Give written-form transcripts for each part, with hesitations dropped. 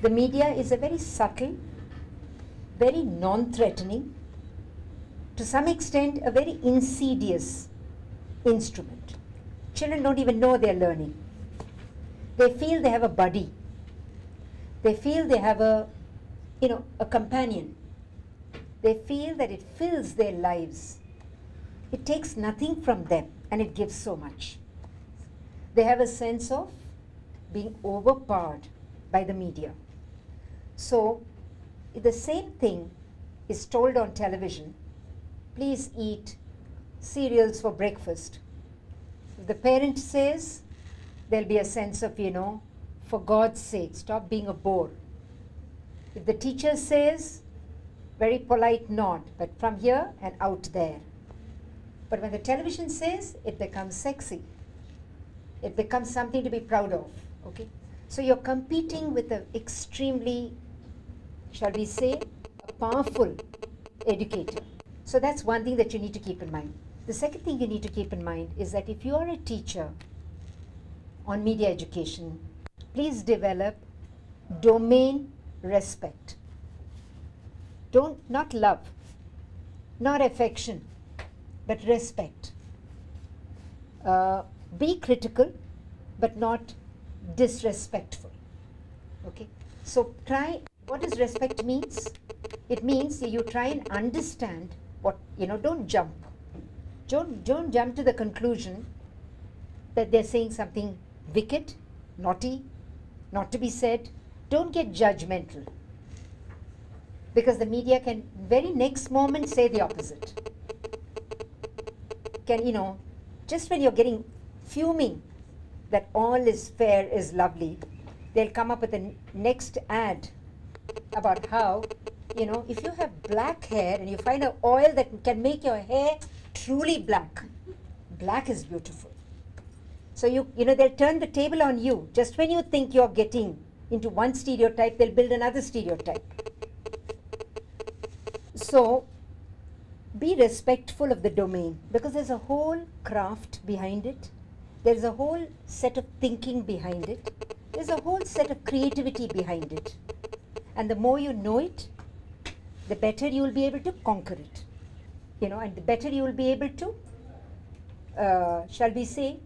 The media is a very subtle, very non-threatening, to some extent a very insidious instrument. Children don't even know they're learning. They feel they have a buddy. They feel they have a companion. They feel that it fills their lives. It takes nothing from them and it gives so much. They have a sense of being overpowered by the media. So the same thing is told on television. Please eat cereals for breakfast. If the parent says, there'll be a sense of, for God's sake, stop being a bore. If the teacher says, very polite nod, but from here and out there. But when the television says, it becomes sexy. It becomes something to be proud of, okay? So you're competing with an extremely, shall we say, a powerful educator. So that's one thing that you need to keep in mind. The second thing you need to keep in mind is that if you are a teacher on media education, please develop domain respect. Not love, not affection, but respect. Be critical, but not disrespectful. Okay? So what does respect means? It means you try and understand what, don't jump. Don't jump to the conclusion that they're saying something wicked, naughty, not to be said. Don't get judgmental. Because the media can very next moment say the opposite. Just when you're getting fuming that all is fair is lovely, they'll come up with the next ad about how, if you have black hair and you find an oil that can make your hair truly black, black is beautiful. So they'll turn the table on you. Just when you think you're getting into one stereotype, they'll build another stereotype. So be respectful of the domain, because there's a whole craft behind it. There's a whole set of thinking behind it. There's a whole set of creativity behind it. And the more you know it, the better you will be able to conquer it. And the better you will be able to, shall we say,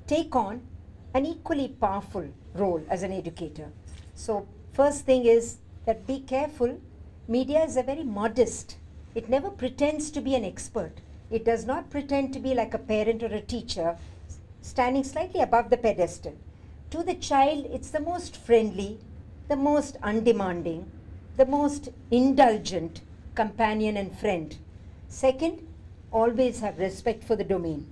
take on an equally powerful role as an educator. So first thing is that be careful. Media is a very modest. It never pretends to be an expert. It does not pretend to be like a parent or a teacher standing slightly above the pedestal. To the child, it's the most friendly, the most undemanding, the most indulgent companion and friend. Second, always have respect for the domain.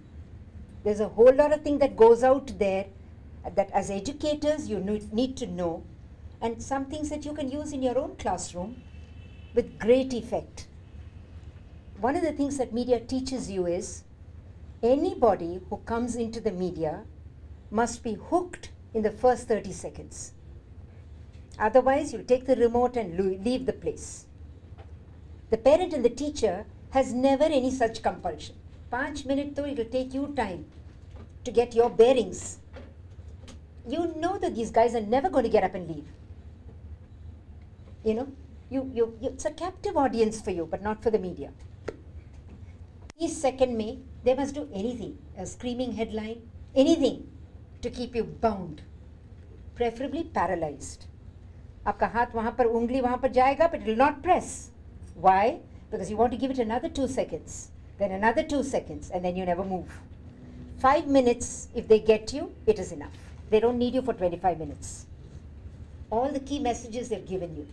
There's a whole lot of thing that goes out there that as educators you need to know, and some things that you can use in your own classroom with great effect. One of the things that media teaches you is anybody who comes into the media must be hooked in the first 30 seconds. Otherwise, you'll take the remote and leave the place. The parent and the teacher has never any such compulsion. 5 minutes though, it will take you time to get your bearings. You know that these guys are never going to get up and leave. It's a captive audience for you, but not for the media. Each second they must do anything, a screaming headline, anything to keep you bound, preferably paralyzed. Aapka haath wahan par, ungli wahan par jayega, but it will not press. Why? Because you want to give it another 2 seconds, then another 2 seconds, and then you never move. 5 minutes, if they get you, it is enough. They don't need you for 25 minutes. All the key messages they've given you.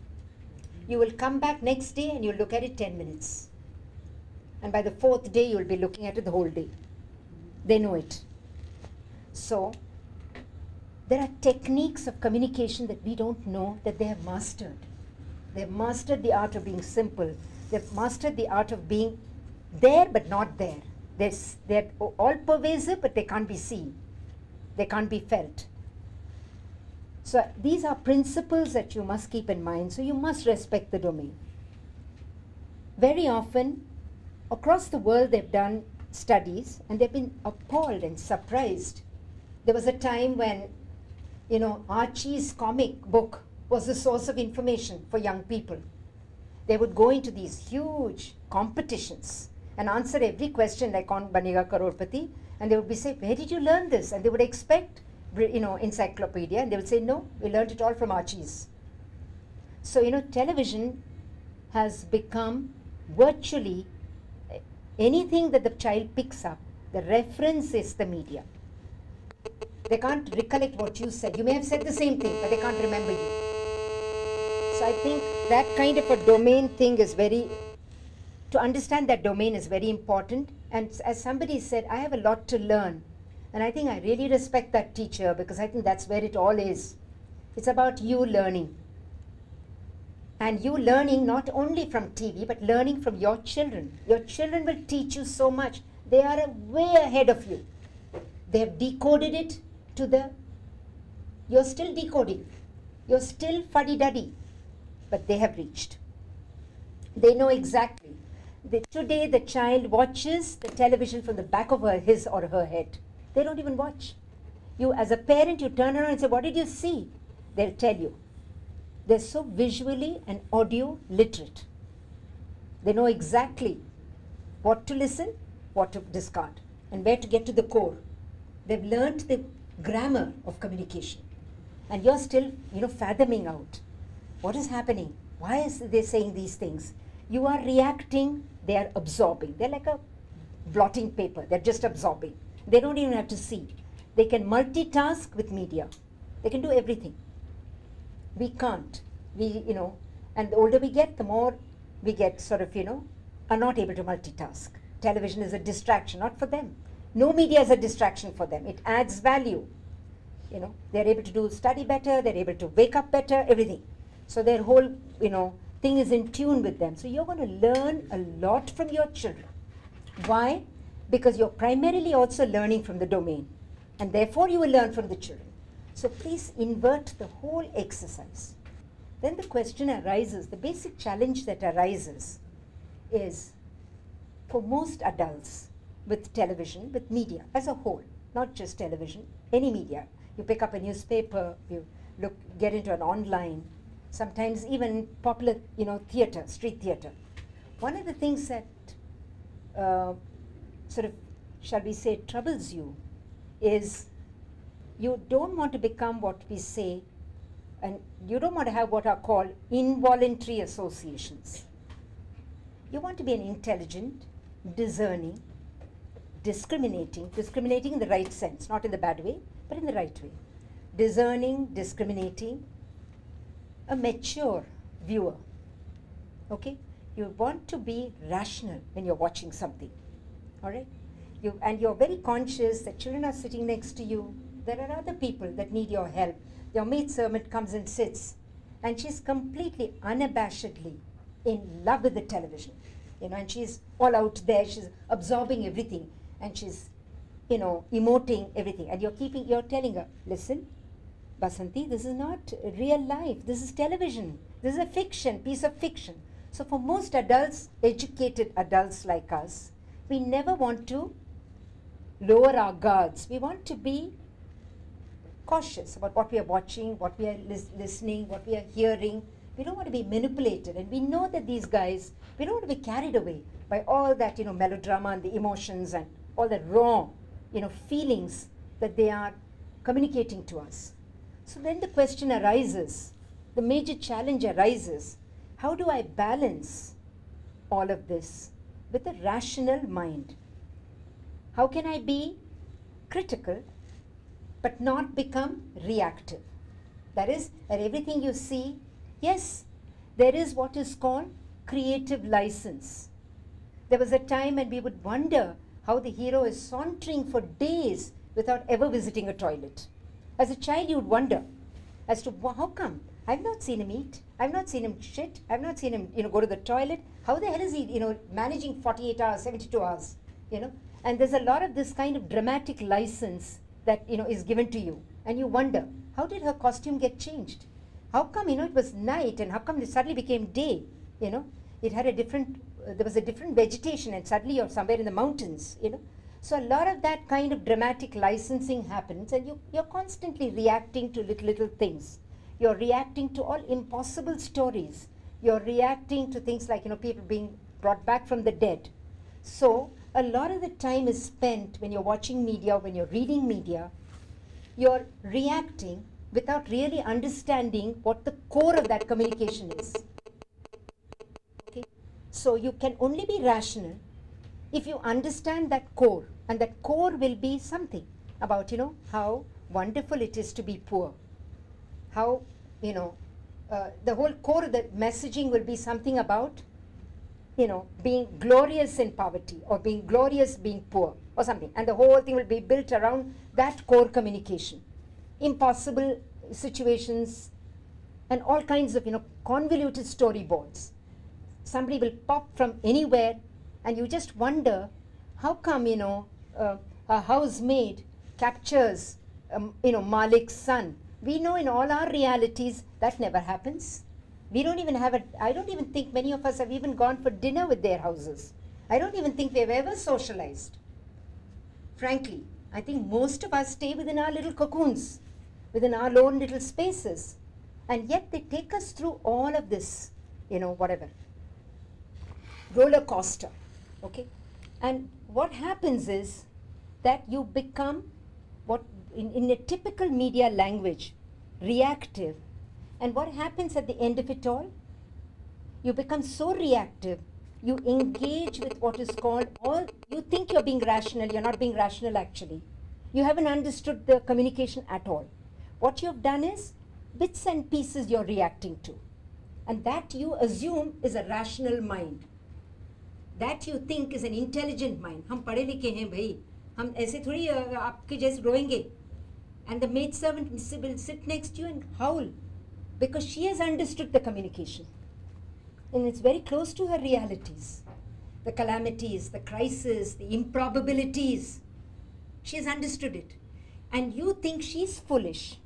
You will come back next day and you'll look at it 10 minutes. And by the 4th day, you'll be looking at it the whole day. They know it. So, there are techniques of communication that we don't know that they have mastered. They've mastered the art of being simple. They've mastered the art of being there but not there. They're all pervasive, but they can't be seen. They can't be felt. So these are principles that you must keep in mind. So you must respect the domain. Very often, across the world, they've done studies and they've been appalled and surprised. There was a time when, Archie's comic book was the source of information for young people. They would go into these huge competitions and answer every question like on Banega Karorpati, and they would be say, where did you learn this? And they would expect, encyclopedia, and they would say, no, we learned it all from Archie's. So, television has become virtually anything that the child picks up, the reference is the media. They can't recollect what you said. You may have said the same thing, but they can't remember you. So I think that kind of a domain thing is to understand that domain is very important. And as somebody said, I have a lot to learn. And I think I really respect that teacher, because I think that's where it all is. It's about you learning. And you learning not only from TV, but learning from your children. Your children will teach you so much. They are way ahead of you. They have decoded it you're still decoding. You're still fuddy-duddy. But they have reached. They know exactly. Today the child watches the television from the back of his or her head. They don't even watch. You, as a parent, you turn around and say, what did you see? They'll tell you. They're so visually and audio literate. They know exactly what to listen, what to discard, and where to get to the core. They've learned the grammar of communication. And you're still, fathoming out. What is happening? Why is they saying these things? You are reacting, they are absorbing. They're like a blotting paper. They're just absorbing. They don't even have to see. They can multitask with media. They can do everything. We can't. And the older we get, the more we get sort of, are not able to multitask. Television is a distraction, not for them. No media is a distraction for them. It adds value. They're able to study better, they're able to wake up better, everything. So their whole, thing is in tune with them. So you're going to learn a lot from your children. Why? Because you're primarily also learning from the domain. And therefore you will learn from the children. So please invert the whole exercise. Then the question arises, the basic challenge that arises is, for most adults with television, with media as a whole, not just television, any media. You pick up a newspaper, you get into an online, sometimes even popular, theater, street theater. One of the things that sort of, shall we say, troubles you is you don't want to become what we say, and you don't want to have what are called involuntary associations. You want to be an intelligent, discerning, discriminating in the right sense, not in the bad way, but in the right way. Discerning, discriminating, a mature viewer. Okay? You want to be rational when you're watching something. All right? And you're very conscious that children are sitting next to you. There are other people that need your help. Your maid servant comes and sits, and she's completely unabashedly in love with the television. And she's all out there, she's absorbing everything, and she's, emoting everything. And you're telling her, listen, Basanti, this is not real life. This is television. This is a fiction, piece of fiction. So for most adults, educated adults like us, we never want to lower our guards. We want to be cautious about what we are watching, what we are listening, what we are hearing. We don't want to be manipulated. And we know that these guys, we don't want to be carried away by all that, melodrama and the emotions and all the raw, feelings that they are communicating to us. So then the question arises, the major challenge arises, how do I balance all of this with a rational mind? How can I be critical but not become reactive? That is, that everything you see, yes, there is what is called creative license. There was a time when we would wonder how the hero is sauntering for days without ever visiting a toilet. As a child, you would wonder as to how come? I've not seen him eat. I've not seen him shit. I've not seen him, go to the toilet. How the hell is he, managing 48 hours, 72 hours, And there's a lot of this kind of dramatic license that, is given to you. And you wonder, how did her costume get changed? How come, it was night, and how come it suddenly became day, It had a different, there was a different vegetation, and suddenly you're somewhere in the mountains, So a lot of that kind of dramatic licensing happens, and you're constantly reacting to little things. You're reacting to all impossible stories. You're reacting to things like, people being brought back from the dead. So a lot of the time is spent when you're watching media, when you're reading media, you're reacting without really understanding what the core of that communication is. Okay? So you can only be rational if you understand that core, and that core will be something about, how wonderful it is to be poor. How, the whole core of the messaging will be something about, being glorious in poverty, or being glorious being poor, or something. And the whole thing will be built around that core communication. Impossible situations and all kinds of, convoluted storyboards. Somebody will pop from anywhere, and you just wonder, how come, a housemaid captures, Malik's son? We know in all our realities that never happens. We don't even have I don't even think many of us have even gone for dinner with their houses. I don't even think we've ever socialized. Frankly, I think most of us stay within our little cocoons, within our own little spaces. And yet they take us through all of this, whatever. Roller coaster, okay? And what happens is that you become, what in a typical media language, reactive. And what happens at the end of it all? You become so reactive, you engage with what is called you think you're being rational, you're not being rational actually. You haven't understood the communication at all. What you've done is bits and pieces you're reacting to. And that you assume is a rational mind. That you think is an intelligent mind. हम पढ़े लिखे हैं भाई, हम ऐसे थोड़ी आपके जैसे रोएंगे. And the maid servant will sit next to you and howl, because she has understood the communication. And it's very close to her realities. The calamities, the crisis, the improbabilities. She has understood it. And you think she's foolish.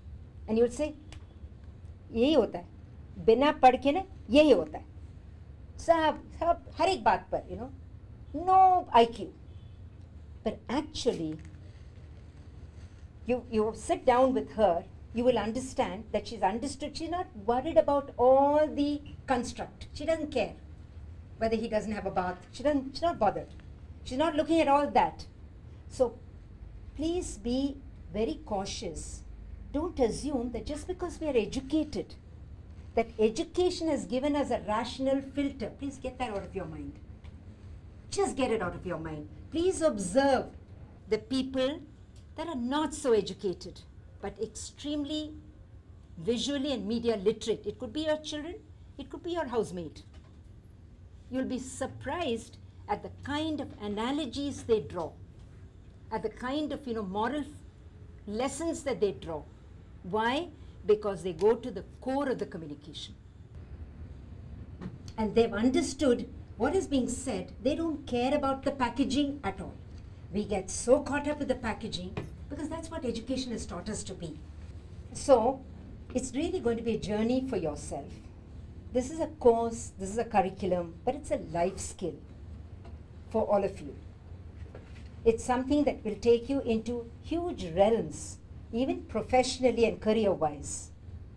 And you would say, यही होता है. बिना पढ़ के ना यही होता है. सब हर एक बात पर, no IQ. But actually, you sit down with her, you will understand that she's understood. She's not worried about all the construct. She doesn't care whether he doesn't have a bath. She's not bothered. She's not looking at all that. So please be very cautious. Don't assume that just because we are educated, that education has given us a rational filter. Please get that out of your mind. Just get it out of your mind. Please observe the people that are not so educated, but extremely visually and media literate. It could be your children, it could be your housemaid. You'll be surprised at the kind of analogies they draw, at the kind of moral lessons that they draw. Why? Because they go to the core of the communication. And they've understood what is being said. They don't care about the packaging at all. We get so caught up with the packaging because that's what education has taught us to be. So it's really going to be a journey for yourself. This is a course, this is a curriculum, but it's a life skill for all of you. It's something that will take you into huge realms, even professionally and career-wise.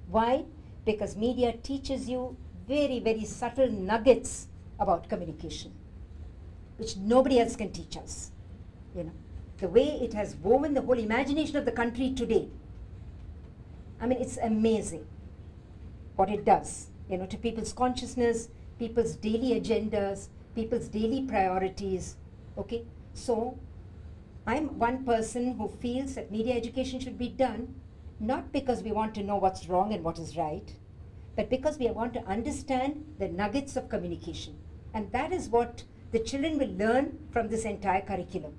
Why? Because media teaches you very, very subtle nuggets about communication, which nobody else can teach us. The way it has woven the whole imagination of the country today. I mean, it's amazing what it does, to people's consciousness, people's daily agendas, people's daily priorities, okay? So, I'm one person who feels that media education should be done, not because we want to know what's wrong and what is right, but because we want to understand the nuggets of communication. And that is what the children will learn from this entire curriculum.